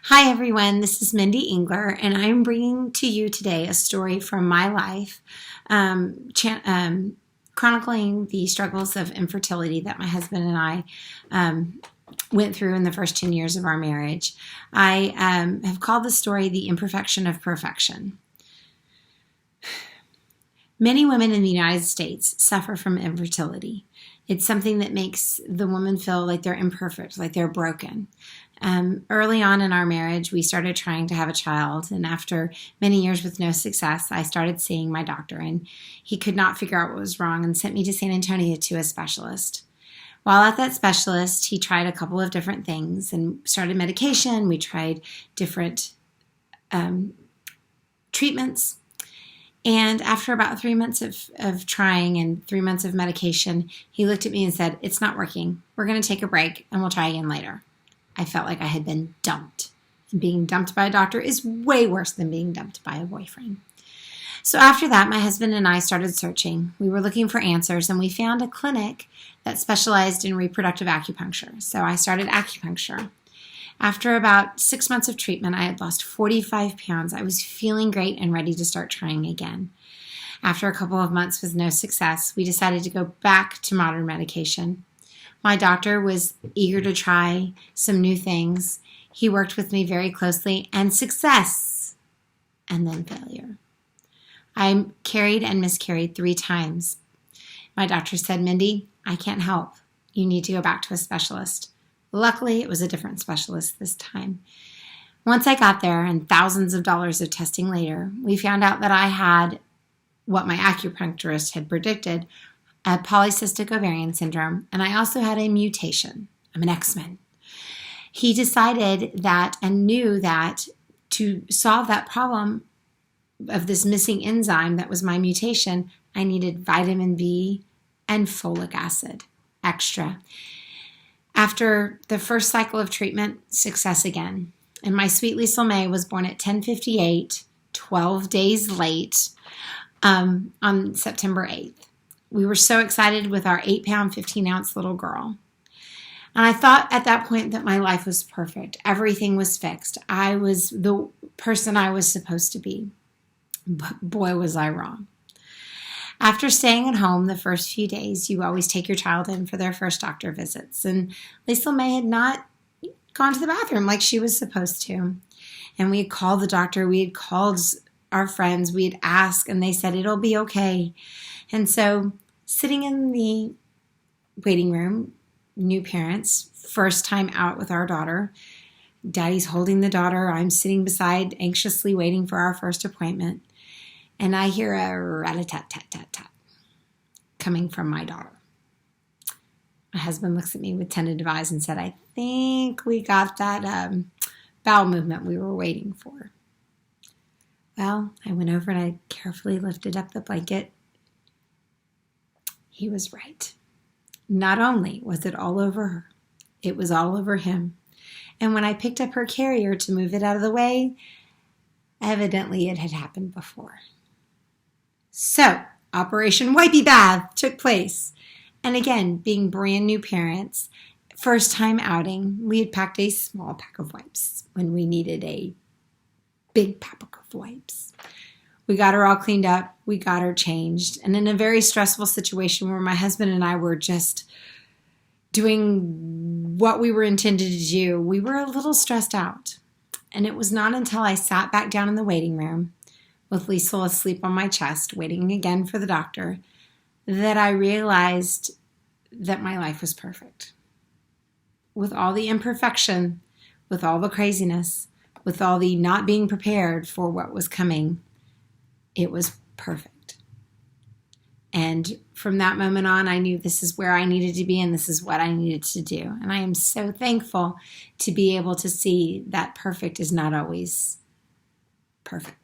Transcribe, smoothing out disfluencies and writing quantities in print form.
Hi everyone, this is Mindy Engler, and I'm bringing to you today a story from my life, chronicling the struggles of infertility that my husband and I went through in the first 10 years of our marriage. I have called the story The Imperfection of Perfection. Many women in the United States suffer from infertility. It's something that makes the woman feel like they're imperfect, like they're broken. Early on in our marriage, we started trying to have a child, and after many years with no success, I started seeing my doctor, and he could not figure out what was wrong and sent me to San Antonio to a specialist. While at that specialist, he tried a couple of different things and started medication. We tried different treatments. And after about 3 months of trying and 3 months of medication, he looked at me and said, "It's not working. We're going to take a break and we'll try again later." I felt like I had been dumped. And being dumped by a doctor is way worse than being dumped by a boyfriend. So after that, my husband and I started searching. We were looking for answers, and we found a clinic that specialized in reproductive acupuncture. So I started acupuncture. After about 6 months of treatment, I had lost 45 pounds. I was feeling great and ready to start trying again. After a couple of months with no success, we decided to go back to modern medication. My doctor was eager to try some new things. He worked with me very closely, and success, and then failure. I carried and miscarried 3 times. My doctor said, "Mindy, I can't help. You need to go back to a specialist." Luckily, it was a different specialist this time. Once I got there, and thousands of dollars of testing later, we found out that I had what my acupuncturist had predicted, a polycystic ovarian syndrome, and I also had a mutation. I'm an X-Men. He decided that and knew that to solve that problem of this missing enzyme that was my mutation, I needed vitamin B and folic acid extra. After the first cycle of treatment, success again. And my sweet Liesl May was born at 10:58, 12 days late, on September 8th. We were so excited with our 8-pound, 15-ounce little girl. And I thought at that point that my life was perfect. Everything was fixed. I was the person I was supposed to be. But boy, was I wrong. After staying at home the first few days, you always take your child in for their first doctor visits. And Liesl May had not gone to the bathroom like she was supposed to. And we had called the doctor. We had called our friends. We had asked, and they said, "It'll be okay." And so sitting in the waiting room, new parents, first time out with our daughter, Daddy's holding the daughter. I'm sitting beside, anxiously waiting for our first appointment. And I hear a rat-a-tat-tat-tat-tat coming from my daughter. My husband looks at me with tentative eyes and said, "I think we got that bowel movement we were waiting for." Well, I went over and I carefully lifted up the blanket. He was right. Not only was it all over her, it was all over him. And when I picked up her carrier to move it out of the way, evidently it had happened before. So, Operation Wipey Bath took place. And again, being brand new parents, first time outing, we had packed a small pack of wipes when we needed a big pack of wipes. We got her all cleaned up. We got her changed. And in a very stressful situation where my husband and I were just doing what we were intended to do, we were a little stressed out. And it was not until I sat back down in the waiting room with Liesl asleep on my chest, waiting again for the doctor, that I realized that my life was perfect. With all the imperfection, with all the craziness, with all the not being prepared for what was coming, it was perfect. And from that moment on, I knew this is where I needed to be and this is what I needed to do. And I am so thankful to be able to see that perfect is not always perfect.